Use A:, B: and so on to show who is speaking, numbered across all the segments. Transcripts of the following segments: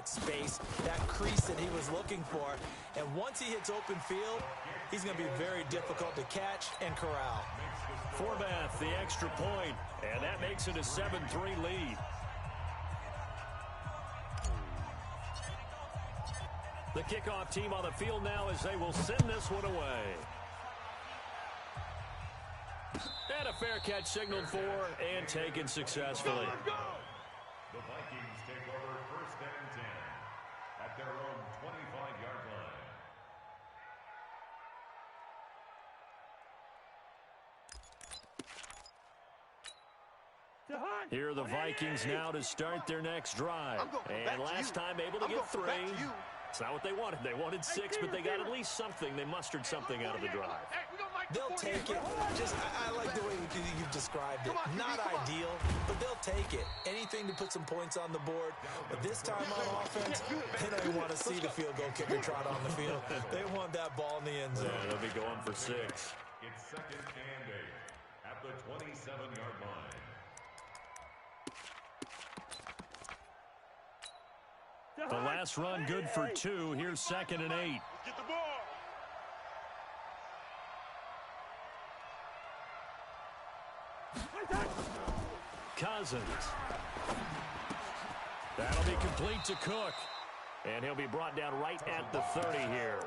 A: that space, that crease that he was looking for. And once he hits open field, he's going to be very difficult to catch and corral.
B: Forbath, the extra point, and that makes it a 7-3 lead. The kickoff team on the field now as they will send this one away. And a fair catch signaled for and taken successfully.
C: The Vikings take over 1st and 10 at their own 25-yard line.
B: Here are the Vikings now to start their next drive. And last time able to get 3. It's not what they wanted. They wanted 6, but they got at least something. They mustered something out of the drive.
A: They'll take it. I like the way you've described it. Not ideal, but they'll take it. Anything to put some points on the board. But this time on offense, they don't even want to see the field goal kicker trot on the field. They want that ball in the end zone.
B: Yeah, they'll be going for 6.
C: It's 2nd and 8 at the 27-yard line.
B: The last run good for 2. Here's 2nd and 8.
D: Get the ball.
B: Cousins. That'll be complete to Cook. And he'll be brought down right at the 30 here.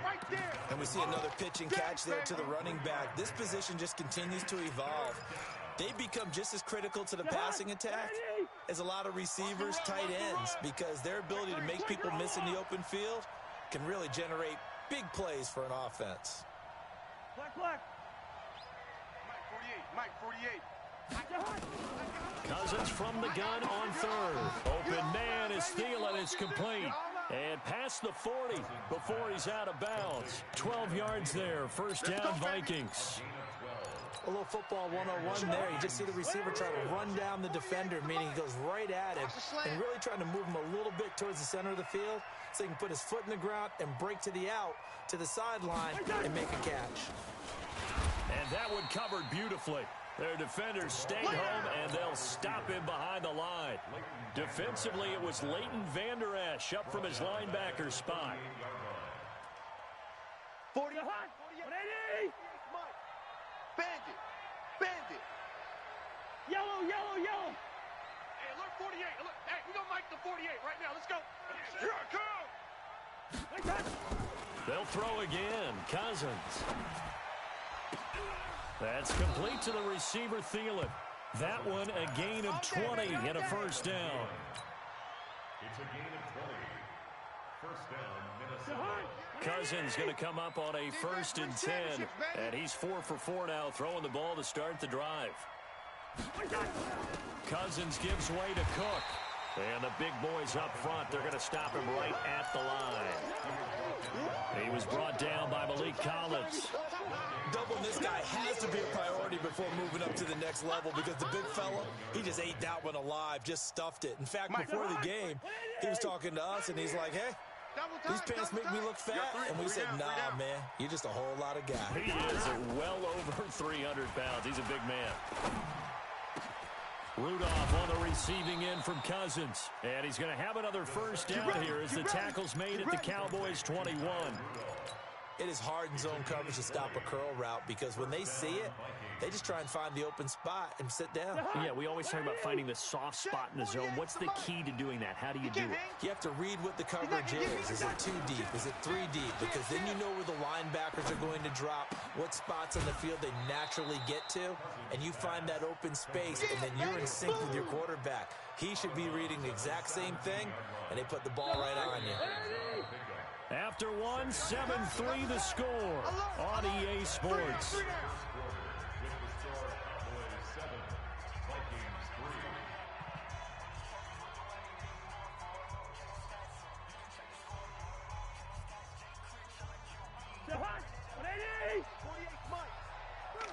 D: Right there.
A: And we see another pitch and catch there to the running back. This position just continues to evolve. They become just as critical to the passing attack as a lot of receivers, tight ends, because their ability to make people miss in the open field can really generate big plays for an offense.
D: Mike 48. Mike 48.
B: Cousins from the gun on 3rd. Open man is Thielen. It's complete. And past the 40 before he's out of bounds. 12 yards there. 1st down, Vikings.
A: A little football 101 there. You just see the receiver try to run down the defender, meaning he goes right at him and really trying to move him a little bit towards the center of the field so he can put his foot in the ground and break to the out, to the sideline, and make a catch.
B: And that one covered beautifully. Their defenders stay home, and they'll stop him behind the line. Defensively, it was Leighton Vander Esch up from his linebacker spot.
D: 40. 180. Bandit. Yellow. Hey, alert 48. Alert. Hey, we're going to mic the 48 right now. Let's go. Here I come.
B: They'll throw again. Cousins. That's complete to the receiver, Thielen. That one a gain of 20 and a 1st down.
C: It's a gain of 20. 1st down, Minnesota.
B: Cousins going to come up on a 1st and 10. And he's 4 for 4 now, throwing the ball to start the drive. Cousins gives way to Cook. And the big boys up front, they're going to stop him right at the line. He was brought down by Malik Collins.
A: Doubling this guy has to be a priority before moving up to the next level because the big fella, he just ate that one alive, just stuffed it. In fact, before the game, he was talking to us, and he's like, hey, these pants make me look fat. And we said, nah, man, you're just a whole lot of guy.
B: He is well over 300 pounds. He's a big man. Rudolph on the receiving end from Cousins. And he's going to have another 1st down here as the tackle's made at the Cowboys' 21.
A: It is hard in zone coverage to stop a curl route because when they see it, they just try and find the open spot and sit down.
B: Yeah, we always talk about finding the soft spot in the zone. What's the key to doing that? How do you do it?
A: You have to read what the coverage is. Is it 2 deep? Is it 3 deep? Because then you know where the linebackers are going to drop, what spots on the field they naturally get to, and you find that open space, and then you're in sync with your quarterback. He should be reading the exact same thing, and they put the ball right on you.
B: After 1, 7-3 the score on EA Sports.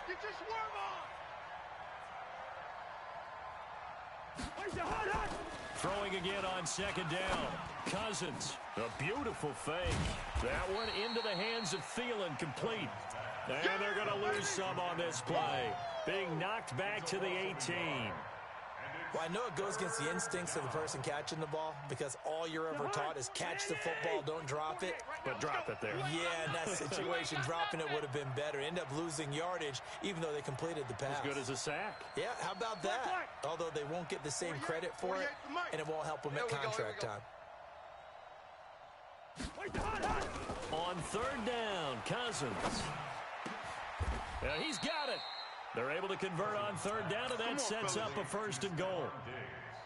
D: Get your swerve on!
B: Throwing again on 2nd down. Cousins, a beautiful fake. That one into the hands of Thielen, complete. And they're going to lose some on this play. Being knocked back to the 18.
A: Well, I know it goes against the instincts of the person catching the ball because all you're ever taught is catch the football, don't drop it.
B: But drop it there.
A: Yeah, in that situation, dropping it would have been better. End up losing yardage, even though they completed the pass.
B: As good as a sack.
A: Yeah, how about that? Although they won't get the same credit for it, and it won't help them at contract time.
B: On third down, Cousins. Yeah, he's got it. They're able to convert on third down, and that sets up a 1st and goal.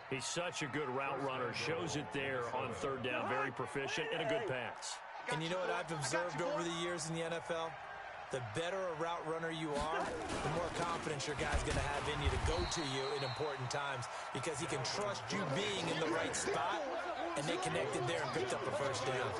B: He's such a good route runner. Shows it there on third down. Very proficient and a good pass.
A: And you know what I've observed over the years in the NFL? The better a route runner you are, the more confidence your guy's going to have in you to go to you in important times because he can trust you being in the right spot, and they connected there and picked up a 1st down.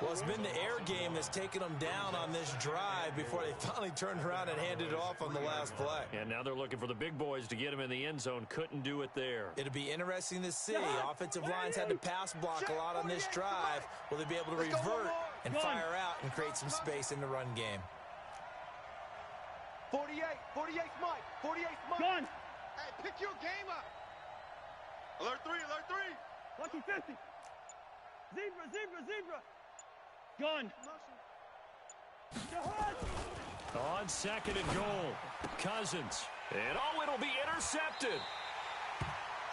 A: Well, it's been the air game that's taken them down on this drive before they finally turned around and handed it off on the last play.
B: And now they're looking for the big boys to get him in the end zone. Couldn't do it there.
A: It'll be interesting to see. Offensive lines had to pass block a lot on this drive. Will they be able to revert and fire out and create some space in the run game?
D: 48 Mike. 48 Mike. Gun. Hey, pick your game up. Alert 3. Lucky 50. Zebra. Gun.
B: On 2nd and goal, Cousins. And it'll be intercepted.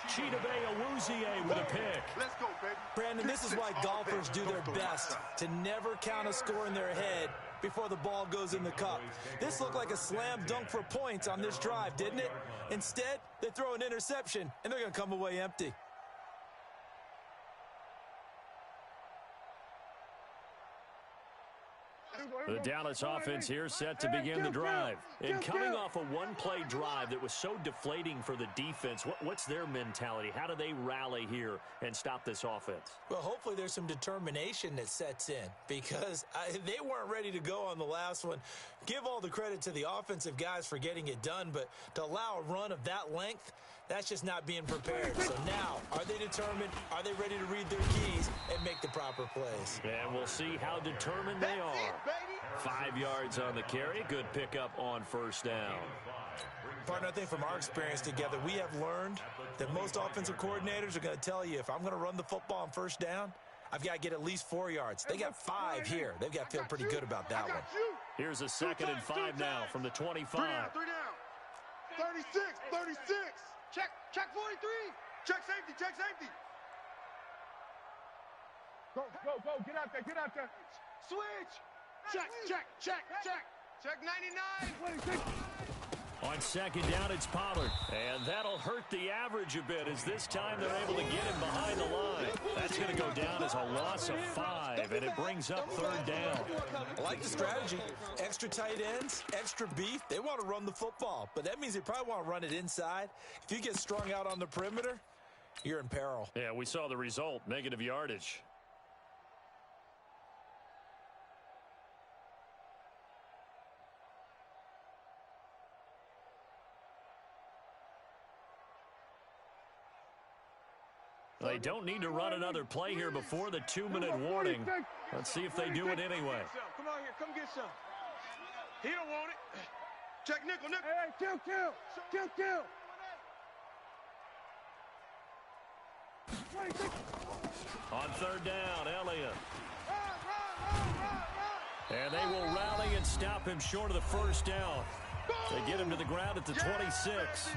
B: Chidobe Awuzie with a pick.
D: Let's go, baby.
A: Brandon, this is why golfers do their best to never count a score in their head before the ball goes in the cup. This looked like a slam dunk for points on this drive, didn't it? Instead, they throw an interception, and they're going to come away empty.
B: The Dallas offense here set to begin the drive. And coming off a one-play drive that was so deflating for the defense, what's their mentality? How do they rally here and stop this offense?
A: Well, hopefully there's some determination that sets in because they weren't ready to go on the last one. Give all the credit to the offensive guys for getting it done, but to allow a run of that length, that's just not being prepared. So now, are they determined? Are they ready to read their keys and make the proper plays?
B: And we'll see how determined they are. 5 yards on the carry. Good pickup on 1st down.
A: Partner, I think from our experience together, we have learned that most offensive coordinators are going to tell you, if I'm going to run the football on 1st down, I've got to get at least 4 yards. They got 5 here. They've got to feel pretty good about that one.
B: Here's a 2nd and 5 now from the 25.
D: 3 down. 36. Check 43. Check safety. Go. Get out there. Switch. Check. Check 99.
B: On 2nd down, it's Pollard. And that'll hurt the average a bit as this time they're able to get him behind the line. That's going to go down as a loss of 5, and it brings up 3rd down.
A: I like the strategy. Extra tight ends, extra beef. They want to run the football, but that means they probably want to run it inside. If you get strung out on the perimeter, you're in peril.
B: Yeah, we saw the result, negative yardage. They don't need to run another play here before the 2-minute warning. Let's see if they do it anyway.
D: Come on here. Come get some. He don't want it. Check nickel. Hey, kill.
B: On 3rd down, Elliott. And they will rally and stop him short of the 1st down. They get him to the ground at the 26.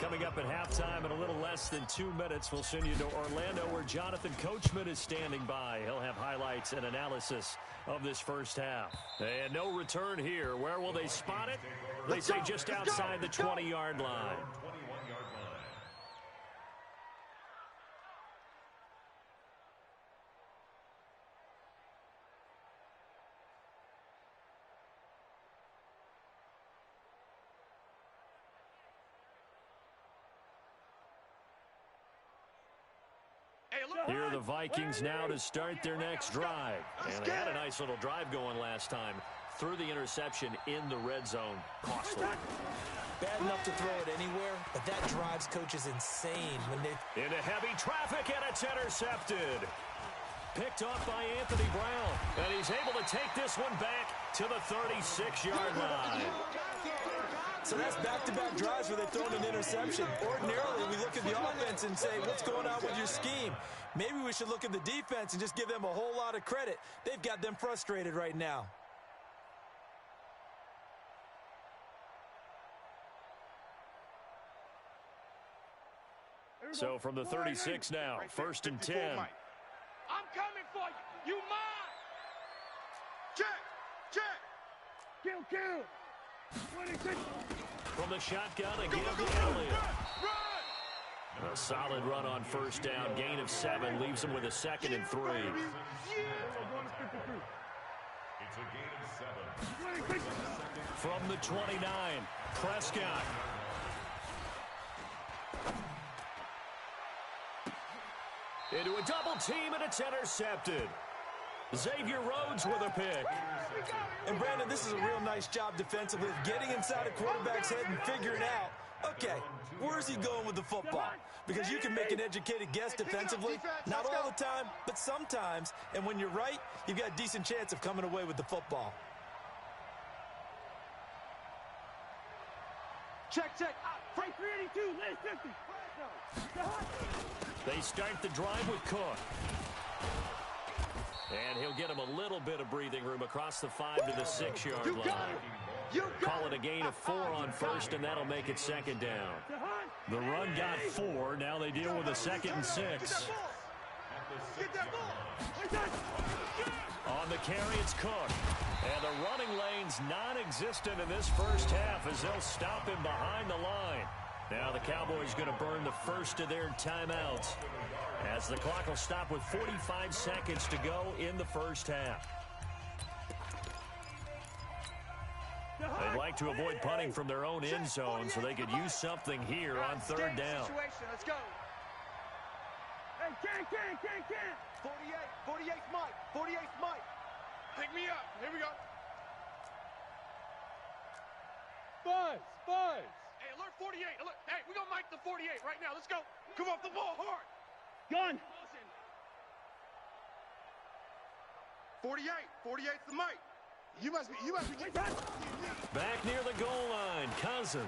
B: Coming up at halftime in a little less than 2 minutes, we'll send you to Orlando where Jonathan Coachman is standing by. He'll have highlights and analysis of this 1st half. And no return here. Where will they spot it? They say just outside the 20-yard line. Here are the Vikings now to start their next drive. And they had a nice little drive going last time. Threw the interception in the red zone. Costly.
A: Bad enough to throw it anywhere, but that drives coaches insane when they...
B: Into heavy traffic, and it's intercepted. Picked off by Anthony Brown. And he's able to take this one back to the 36-yard line.
A: So that's back-to-back drives where they've thrown an interception. Ordinarily, we look at the offense and say, what's going on with your scheme? Maybe we should look at the defense and just give them a whole lot of credit. They've got them frustrated right now.
B: So from the 36 now, first and 10.
D: I'm coming for you. You mine. Check. Kill.
B: From the shotgun, again to Elliott. A solid run on first down. Gain of 7 leaves him with a 2nd and 3.
C: It's a gain of 7.
B: From the 29, Prescott. Into a double team, and it's intercepted. Xavier Rhodes with a pick.
A: And Brandon, this is a real nice job defensively of getting inside a quarterback's head and figuring out, okay, where's he going with the football? Because you can make an educated guess defensively, not all the time, but sometimes. And when you're right, you've got a decent chance of coming away with the football.
D: Check. Frank 382, last 50.
B: They start the drive with Cook. And he'll get him a little bit of breathing room across the 5 to the 6-yard line. Call it a gain of 4 on first, and that'll make it 2nd down. The run got 4. Now they deal with a 2nd and 6. On the carry, it's Cook. And the running lane's non-existent in this first half as they'll stop him behind the line. Now the Cowboys going to burn the first of their timeouts as the clock will stop with 45 seconds to go in the first half. They'd like to avoid punting from their own end zone so they could use something here on 3rd down.
D: Let's go. Hey, can. 48's Mike. 48's Mike. Pick me up. Here we go. Buzz. Hey, alert 48. Alert. Hey, we're going to mic the 48 right now. Let's go. Come off the ball hard. Gun. 48's the mic. You must be.
B: Back near the goal line, Cousins.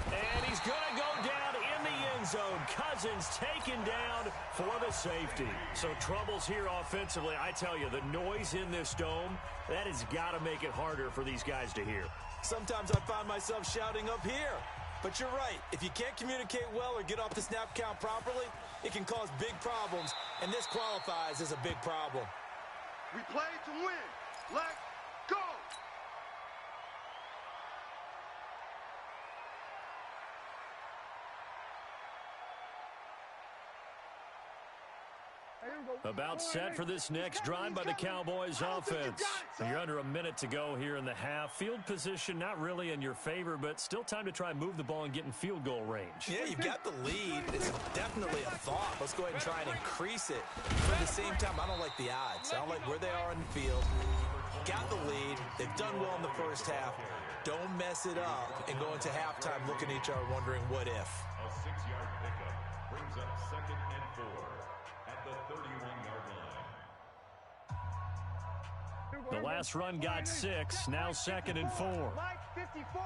B: And he's going to go down in the end zone. Cousins taken down for the safety. So troubles here offensively. I tell you, the noise in this dome, that has got to make it harder for these guys to hear.
A: Sometimes I find myself shouting up here. But you're right. If you can't communicate well or get off the snap count properly, it can cause big problems, and this qualifies as a big problem.
D: We play to win. Let's go.
B: About set for this next drive by the Cowboys offense. You're under a minute to go here in the half. Field position not really in your favor, but still time to try and move the ball and get in field goal range.
A: Yeah, you've got the lead. It's definitely a thought. Let's go ahead and try and increase it. But at the same time, I don't like the odds. I don't like where they are in the field. Got the lead. They've done well in the first half. Don't mess it up and go into halftime looking at each other wondering what if.
C: A 6-yard pickup brings up 2nd and 4 at the 31-yard line.
B: The last run got 6, now 2nd and 4.
D: Mike 54.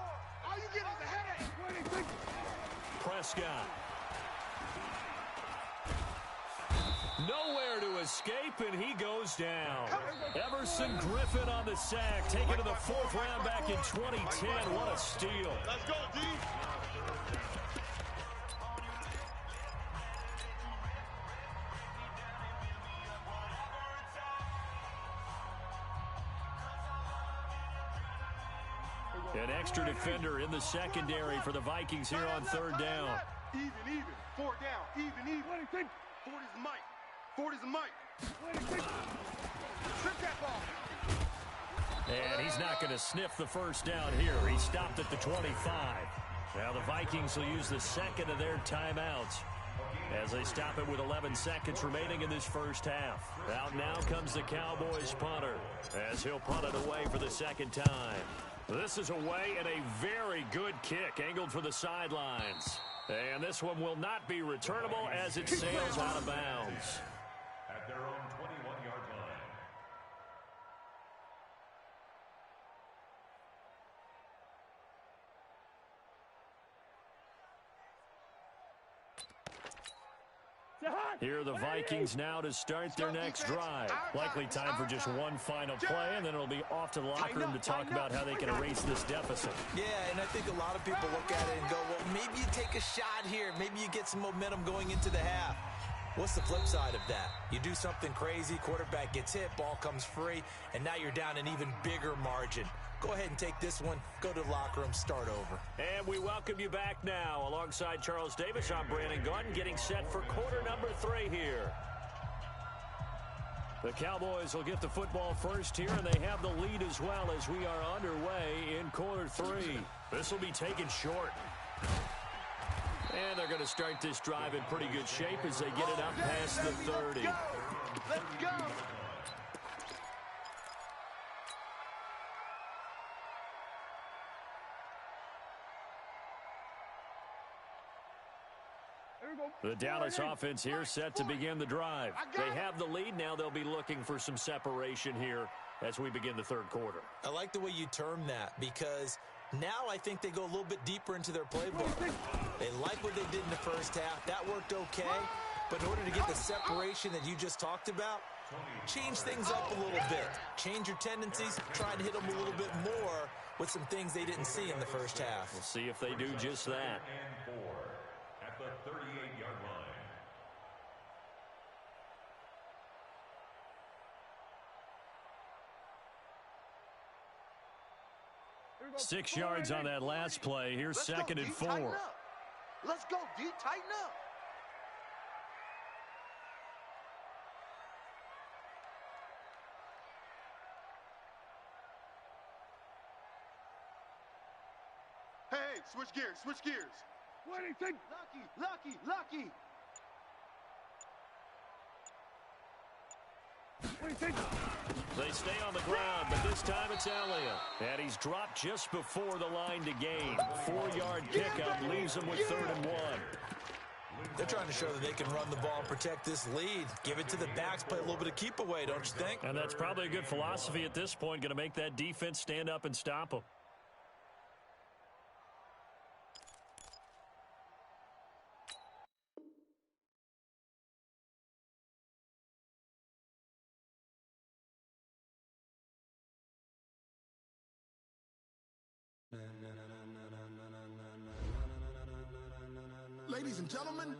D: All you get is a headache.
B: Prescott. Nowhere to escape, and he goes down. Everson Griffin on the sack, taken to the 4th round back in 2010. What a steal.
D: Let's go, D.
B: An extra defender in the secondary for the Vikings here on 3rd down.
D: Even. 4 down. Even. 40's the mic. 40's the mic. Trip that ball.
B: And he's not going to sniff the first down here. He stopped at the 25. Now the Vikings will use the 2nd of their timeouts as they stop it with 11 seconds remaining in this first half. Out now comes the Cowboys punter as he'll punt it away for the 2nd time. This is away and a very good kick angled for the sidelines. And this one will not be returnable as it sails out of bounds.
C: At their own 21-yard line.
B: Here are the Vikings now to start their next drive. Likely time for just one final play, and then it'll be off to the locker room to talk about how they can erase this deficit.
A: Yeah, and I think a lot of people look at it and go, well, maybe you take a shot here. Maybe you get some momentum going into the half. What's the flip side of that? You do something crazy, quarterback gets hit, ball comes free, and now you're down an even bigger margin. Go ahead and take this one, go to the locker room, start over.
B: And we welcome you back now. Alongside Charles Davis, I'm Brandon Gaudin, getting set for quarter number 3 here. The Cowboys will get the football first here, and they have the lead as well as we are underway in quarter 3. This will be taken short. And they're going to start this drive in pretty good shape as they get it up past the 30.
D: Let's go.
B: The Dallas offense here set to begin the drive. They have the lead. Now they'll be looking for some separation here as we begin the third quarter.
A: I like the way you term that because now I think they go a little bit deeper into their playbook. They like what they did in the first half. That worked okay. But in order to get the separation that you just talked about, change things up a little bit. Change your tendencies. Try and hit them a little bit more with some things they didn't see in the first half.
B: We'll see if they do just that.
C: And 4 at the 38-yard line.
B: 6 yards on that last play. Here's second and 4.
D: Let's go, D. Tighten up. Hey, switch gears, switch gears. What do you think? Lucky. What do you think?
B: They stay on the ground, but this time it's Elliott. And he's dropped just before the line to gain. 4-yard pickup leaves him with 3rd and 1.
A: They're trying to show that they can run the ball and protect this lead. Give it to the backs, play a little bit of keep away, don't you think?
B: And that's probably a good philosophy at this point, going to make that defense stand up and stop them.
E: Ladies and gentlemen,